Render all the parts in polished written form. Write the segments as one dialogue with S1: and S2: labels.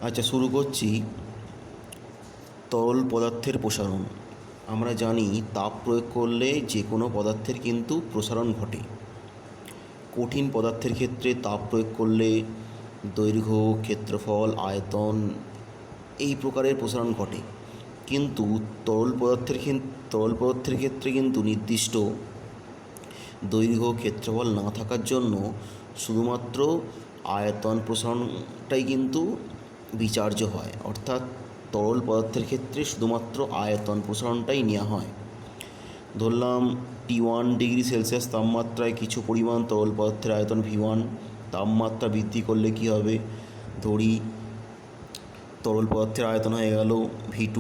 S1: আচ্ছা, শুরু করছি। তরল পদার্থের প্রসারণ। আমরা জানি তাপ প্রয়োগ করলে যে কোনো পদার্থের কিন্তু প্রসারণ ঘটে। কঠিন পদার্থের ক্ষেত্রে তাপ প্রয়োগ করলে দৈর্ঘ্য, ক্ষেত্রফল, আয়তন এই প্রকারের প্রসারণ ঘটে। কিন্তু তরল পদার্থের ক্ষেত্রে কিন্তু নির্দিষ্ট দৈর্ঘ্য, ক্ষেত্রফল না থাকার জন্য শুধুমাত্র আয়তন প্রসারণটাই কিন্তু বিচার্য হয়। অর্থাৎ তরল পদার্থের ক্ষেত্রে শুধুমাত্র আয়তন প্রসারণটাই নেওয়া হয়। ধরলাম T1 ডিগ্রি সেলসিয়াস তাপমাত্রায় কিছু পরিমাণ তরল পদার্থের আয়তন V1। তাপমাত্রা বৃদ্ধি করলে কী হবে? ধরি তরল পদার্থের আয়তন হয়ে গেল V2।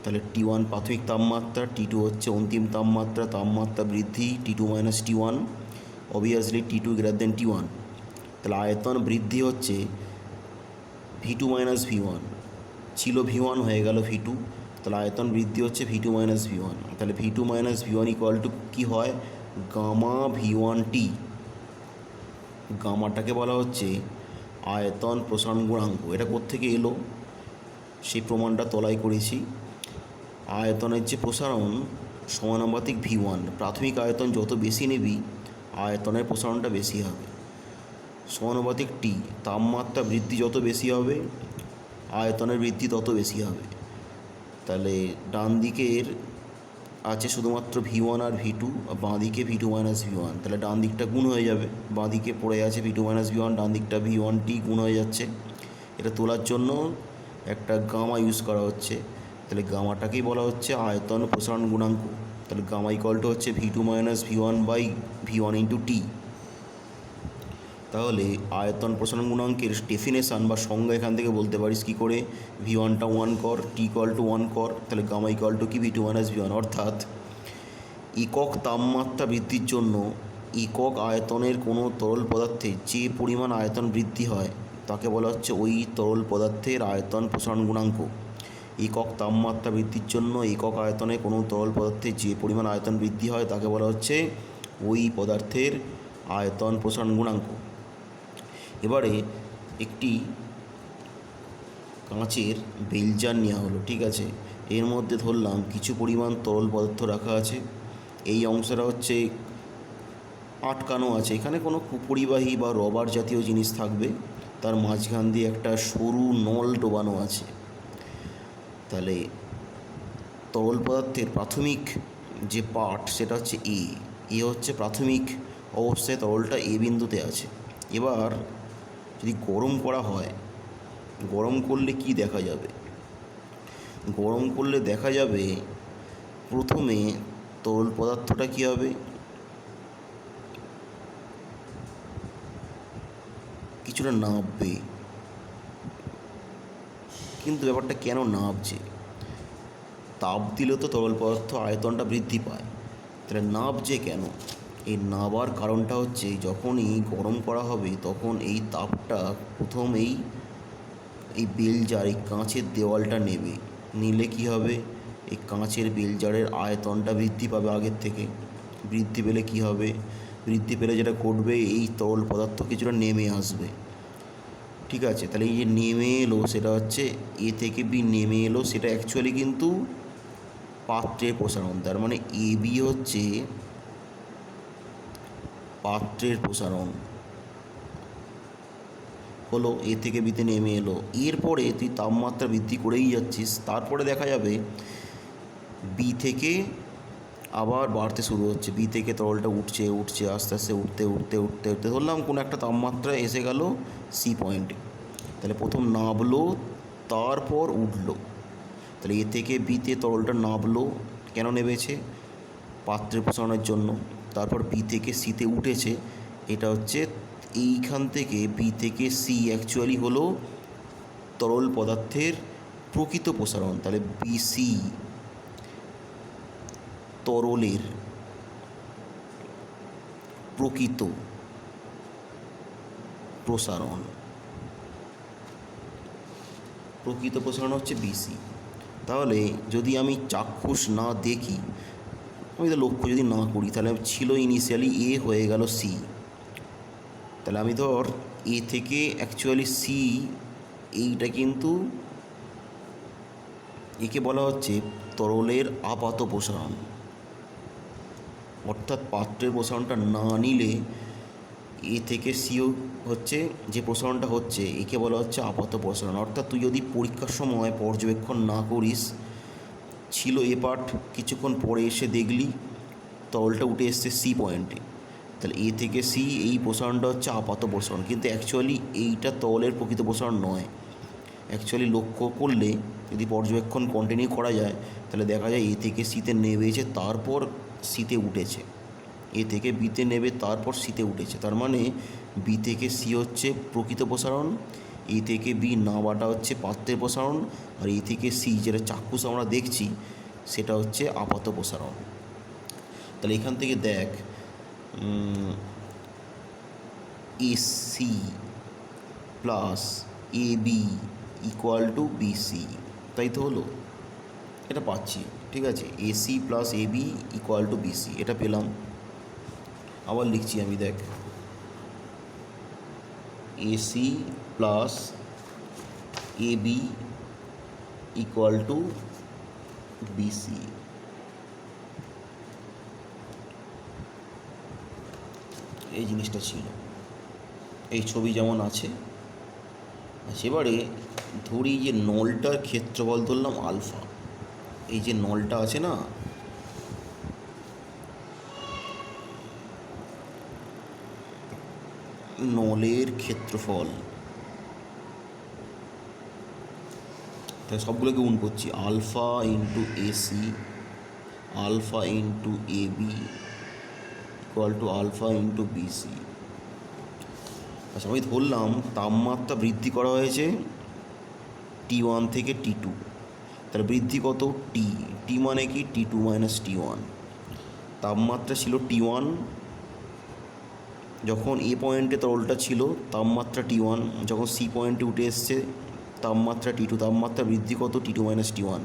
S1: তাহলে T1 প্রাথমিক তাপমাত্রা, T2 হচ্ছে অন্তিম তাপমাত্রা। তাপমাত্রা বৃদ্ধি T2 minus T1, obviously T2 greater than T1। তাহলে আয়তন বৃদ্ধি হচ্ছে V2 মাইনাস V1, ছিল V1 হয়ে গেল V2। তাহলে আয়তন বৃদ্ধি হচ্ছে V2 মাইনাস V1। তাহলে V2 minus V1 equal to কী হয়? Gamma V1T। গামাটাকে বলা হচ্ছে আয়তন প্রসারণ গুণাঙ্ক। এটা কোত্থেকে এলো সেই প্রমাণটা তলায় করেছি। আয়তনের যে প্রসারণ সমানুপাতিক V1। প্রাথমিক আয়তন যত বেশি নিবি আয়তনের প্রসারণটা বেশি হবে। সমানুপাতিক T, তাপমাত্রা বৃদ্ধি যত বেশি হবে আয়তনের বৃদ্ধি তত বেশি হবে। তাহলে ডান দিকের আছে শুধুমাত্র V1 আর V2, আর বাঁ দিকে V2 মাইনাস V1। তাহলে ডান দিকটা গুণ হয়ে যাবে, বাঁ দিকে পড়ে আছে V2 মাইনাস V1, ডান দিকটা V1T গুণ হয়ে যাচ্ছে। এটা তোলার জন্য একটা গামা ইউজ করা হচ্ছে। তাহলে গামাটাকেই বলা হচ্ছে আয়তন প্রসারণ গুণাঙ্ক। তাহলে গামা ইকুয়াল টু হচ্ছে V2 minus V1 by V1 into T। তাহলে আয়তন প্রসারণ গুণাঙ্কের ডেফিনেশান বা সংজ্ঞা এখান থেকে বলতে পারিস কী করে? V1টা 1 কর, T ইকুয়াল টু 1 কর, তাহলে গামা ইকুয়াল টু কি? V2 minus V1। অর্থাৎ একক তাপমাত্রা বৃদ্ধির জন্য একক আয়তনের কোনো তরল পদার্থে যে পরিমাণ আয়তন বৃদ্ধি হয় তাকে বলা হচ্ছে ওই তরল পদার্থের আয়তন প্রসারণ গুণাঙ্ক। একক তাপমাত্রা বৃদ্ধির জন্য একক আয়তনে কোনো তরল পদার্থে যে পরিমাণ আয়তন বৃদ্ধি হয় তাকে বলা হচ্ছে ওই পদার্থের আয়তন প্রসারণ গুণাঙ্ক। এবারে একটি কাঁচের বেলজার নেওয়া হলো, ঠিক আছে। এর মধ্যে ধরলাম কিছু পরিমাণ তরল পদার্থ রাখা আছে। এই অংশটা হচ্ছে আটকানো আছে, এখানে কোনো কুপরিবাহী বা রবার জাতীয় জিনিস থাকবে। তার মাঝখান দিয়ে একটা সরু নল ডোবানো আছে। তাহলে তরল পদার্থের প্রাথমিক যে পার্ট সেটা হচ্ছে এ হচ্ছে প্রাথমিক অবস্থায় তরলটা এ বিন্দুতে আছে। এবার যদি গরম করা হয়, গরম করলে কি দেখা যাবে? গরম করলে দেখা যাবে প্রথমে তরল পদার্থটা কী হবে? কিছুটা নাববে। কিন্তু ব্যাপারটা কেন নাবছে? তাপ দিলে তো তরল পদার্থ আয়তনটা বৃদ্ধি পায়, তাহলে নাবছে কেন? এই নাবার কারণটা হচ্ছে যখনই গরম করা হবে তখন এই তাপটা প্রথম এই বেলজার, এই কাঁচের দেওয়ালটা নেবে। নিলে কি হবে? এই কাঁচের বেলজারের আয়তনটা বৃদ্ধি পাবে আগের থেকে। বৃদ্ধি পেলে কি হবে? বৃদ্ধি পেলে যেটা ঘটবে, এই তরল পদার্থ কিছুটা নেমে আসবে, ঠিক আছে। তাহলে এই যে নেমে এলো সেটা হচ্ছে এ থেকে বি নেমে এলো, সেটা অ্যাকচুয়ালি কিন্তু পাত্রের প্রসারণ। তার মানে এ বি হচ্ছে পাত্রের প্রসারণ হলো, এ থেকে বিতে নেমে এলো। এরপরে তুই তাপমাত্রা বৃদ্ধি করেই যাচ্ছিস, তারপরে দেখা যাবে বি থেকে আবার বাড়তে শুরু হচ্ছে। বি থেকে তরলটা উঠছে উঠছে আস্তে আস্তে উঠতে উঠতে উঠতে উঠতে ধরলাম কোনো একটা তাপমাত্রা এসে গেল সি পয়েন্টে। তাহলে প্রথম নামলো, তারপর উঠলো। তাহলে এ থেকে বিতে তরলটা নামলো, কেন নেমেছে? পাত্রের প্রসারণের জন্য। তারপর বি থেকে সিতে উঠেছে। এটা হচ্ছে এইখান থেকে বি থেকে সি অ্যাকচুয়ালি হলো তরল পদার্থের প্রকৃত প্রসারণ। তাহলে বিসি তরলের প্রকৃত প্রসারণ। প্রকৃত প্রসারণ হচ্ছে বিসি। তাহলে যদি আমি চাক্ষুষ না দেখি, আমি তো লক্ষ্য যদি না করি, তাহলে ছিল ইনিশিয়ালি এ হয়ে গেল সি। তাহলে আমি ধর এ থেকে অ্যাকচুয়ালি সি এইটা কিন্তু একে বলা হচ্ছে তরলের আপাত প্রসারণ, অর্থাৎ পাত্রের প্রসারণটা না নিলে এ থেকে সিও হচ্ছে যে প্রসারণটা হচ্ছে একে বলা হচ্ছে আপাত প্রসারণ। অর্থাৎ তুই যদি পরীক্ষার সময় পর্যবেক্ষণ না করিস, ছিল এ পার্ট, কিছুক্ষণ পরে এসে দেখলি তরলটা উঠে এসছে সি পয়েন্টে, তাহলে এ থেকে সি এই প্রসারণটা হচ্ছে আপাত প্রসারণ, কিন্তু অ্যাকচুয়ালি এইটা তরলের প্রকৃত প্রসারণ নয়। অ্যাকচুয়ালি লক্ষ্য করলে যদি পর্যবেক্ষণ কন্টিনিউ করা যায় তাহলে দেখা যায় এ থেকে সিতে নেমেছে, তারপর সিতে উঠেছে, এ থেকে বিতে নেবে তারপর সিতে উঠেছে। তার মানে বি থেকে সি হচ্ছে প্রকৃত প্রসারণ, এ থেকে বি নামাটা হচ্ছে পাত্রের প্রসারণ, আর এ থেকে সি যেটা চাক্ষুষ আমরা দেখছি সেটা হচ্ছে আপাত প্রসারণ। তাহলে এখান থেকে দেখ AC plus AB equal two BC, তাই তো হলো, এটা পাচ্ছি, ঠিক আছে। AC plus AB equal two BC এটা পেলাম। আবার লিখছি আমি, দেখ AC plus AB equal two BC। এই জিনিসটা ছিল, এই ছবি যেমন আছে। আচ্ছা, এবারে ধরি যে নলটার ক্ষেত্রফল ধরলাম আলফা, এই যে নলটা আছে না, নলের ক্ষেত্রফল, তাই সবগুলোকে গুণ করছি, alpha into AC, alpha into AB equal to alpha into BC। আচ্ছা, আমি ধরলাম তাপমাত্রা বৃদ্ধি করা হয়েছে T1 থেকে T2, তাহলে বৃদ্ধি কত? T মানে কি T2 মাইনাস T1। তাপমাত্রা ছিল T1 যখন এ পয়েন্টে তরলটা ছিল, তাপমাত্রা T1, যখন সি পয়েন্টে উঠে এসছে তাপমাত্রা T2, তাপমাত্রা বৃদ্ধি কত? T2 minus T1।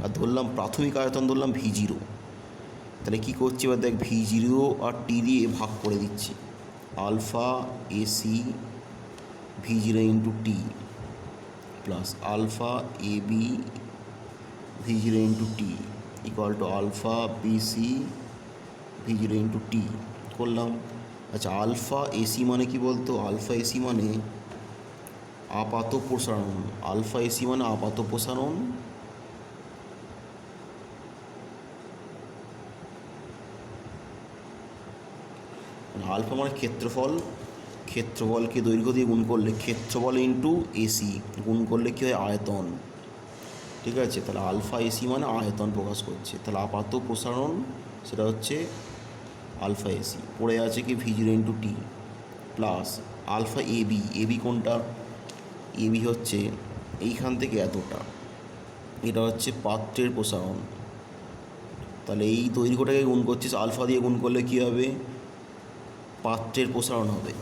S1: আর ধরলাম প্রাথমিক আয়তন ধরলাম V0, তাহলে কী করছি এবার দেখ, V0 আর T দিয়ে ভাগ করে দিচ্ছি, alpha AC V0 into T plus alpha AB V0 into T equal to alpha BC V0 into T করলাম। আচ্ছা, আলফা AC মানে কি বলতো? আলফা AC মানে আপাত প্রসারণ, আলফা AC মানে আপাত প্রসারণ, আলফা মানে ক্ষেত্রফল, ক্ষেত্রফলকে দৈর্ঘ্য দিয়ে গুণ করলে ক্ষেত্রফল ইন্টু AC গুণ করলে কী হয়? আয়তন, ঠিক আছে। তাহলে আলফা AC মানে আয়তন প্রকাশ করছে, তাহলে আপাত প্রসারণ সেটা হচ্ছে আলফা AC। পড়ে আছে কি V0 into T plus alpha AB কোনটা? AB হচ্ছে এইখান থেকে এতটা, এটা হচ্ছে পাত্রের প্রসারণ, তাহলে এই দৈর্ঘ্যটাকে গুণ করছিস আলফা দিয়ে, গুণ করলে কী হবে? পাত্রের প্রসারণ হবে,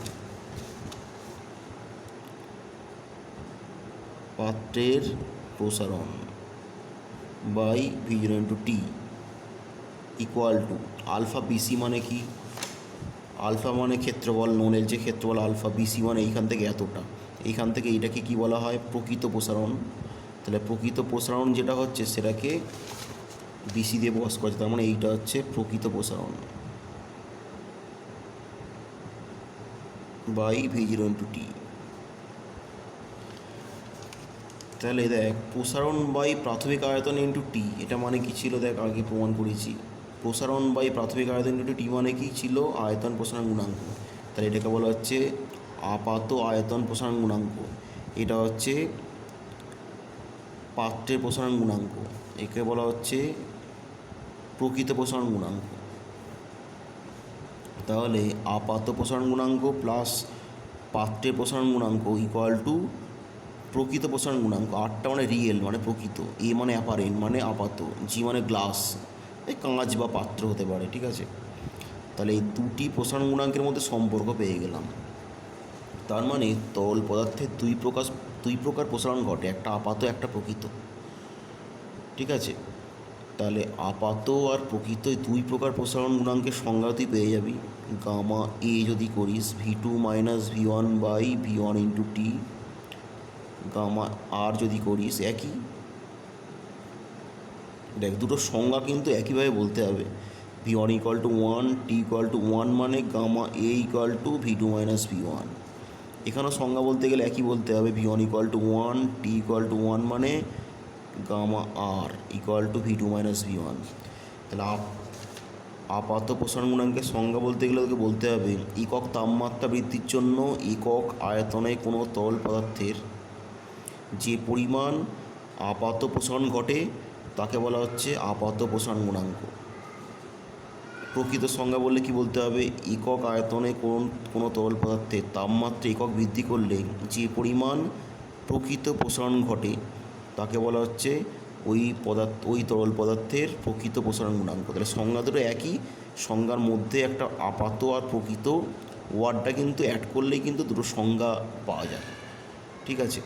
S1: পাত্রের প্রসারণ by V0 into T equal to alpha BC মানে কি? আলফা মানে ক্ষেত্রফল, নলের যে ক্ষেত্রফল, আলফা BC মানে এইখান থেকে এতটা, এইখান থেকে এইটাকে কি বলা হয়? প্রকৃত প্রসারণ। তাহলে প্রকৃত প্রসারণ যেটা হচ্ছে সেটাকে BC দিয়ে প্রকাশ করছে, তার মানে এইটা হচ্ছে প্রকৃত প্রসারণ বাই V0 ইন্টু T। তাহলে দেখ, প্রসারণ বাই প্রাথমিক আয়তন ইন্টু T, এটা মানে কি ছিল? দেখ, আগে প্রমাণ করেছি, প্রসারণ বাই প্রাথমিক আয়তন ইন্টু T মানে কি ছিল? আয়তন প্রসারণ গুণাঙ্ক। তাহলে এটাকে বলা হচ্ছে আপাত আয়তন প্রসারণ গুণাঙ্ক, এটা হচ্ছে পাত্রের প্রসারণ গুণাঙ্ক, একে বলা হচ্ছে প্রকৃত প্রসারণ গুণাঙ্ক। তাহলে আপাত প্রসারণ গুণাঙ্ক প্লাস পাত্রের প্রসারণ গুণাঙ্ক ইকুয়াল টু প্রকৃত প্রসারণ গুণাঙ্ক। আরটা মানে রিয়েল মানে প্রকৃত, এ মানে অ্যাপারেন্ট মানে আপাত, জি মানে গ্লাস, এই কাঁচ বা পাত্র হতে পারে, ঠিক আছে। তাহলে এই দুটি প্রসারণ গুণাঙ্কের মধ্যে সম্পর্ক পেয়ে গেলাম। তার মানে তরল পদার্থের দুই প্রকার প্রসারণ ঘটে, একটা আপাত একটা প্রকৃত, ঠিক আছে। তাহলে আপাত আর প্রকৃত দুই প্রকার প্রসারণ গুণাঙ্কের সংজ্ঞা তুই পেয়ে যাবি। গামা এ যদি করিস V2 minus V1 by V1 into T gamma R যদি করিস একই। দেখ দুটো সংজ্ঞা কিন্তু একইভাবে বলতে হবে। V one equal to one, T equal to one মানে gamma A equal to V two minus V one. এখানেও সংজ্ঞা বলতে গেলে একই বলতে হবে। V one equal to one, T equal to one মানে gamma R equal to V two minus V one. তাহলে আপাত প্রসারণ গুণাঙ্কের সংজ্ঞা বলতে গেলে ওকে বলতে হবে একক তাপমাত্রা বৃদ্ধির জন্য একক আয়তনে কোনো তরল পদার্থের যে পরিমাণ আপাত প্রসারণ ঘটে তাকে বলা হচ্ছে আপাত প্রসারণ গুণাঙ্ক। প্রকৃত সংজ্ঞা বললে কি বলতে হবে, একক আয়তনে কোনো তরল পদার্থের তাপমাত্রা একক বৃদ্ধি করলে যে পরিমাণ প্রকৃত প্রসারণ ঘটে তাকে বলা হচ্ছে ওই তরল পদার্থের প্রকৃত প্রসারণ গুণাঙ্ক। তাহলে সংজ্ঞা দুটো একই, সংজ্ঞার মধ্যে একটা আপাত আর প্রকৃত ওয়ার্ডটা কিন্তু অ্যাড করলেই কিন্তু দুটো সংজ্ঞা পাওয়া যায়। ঠিক আছে।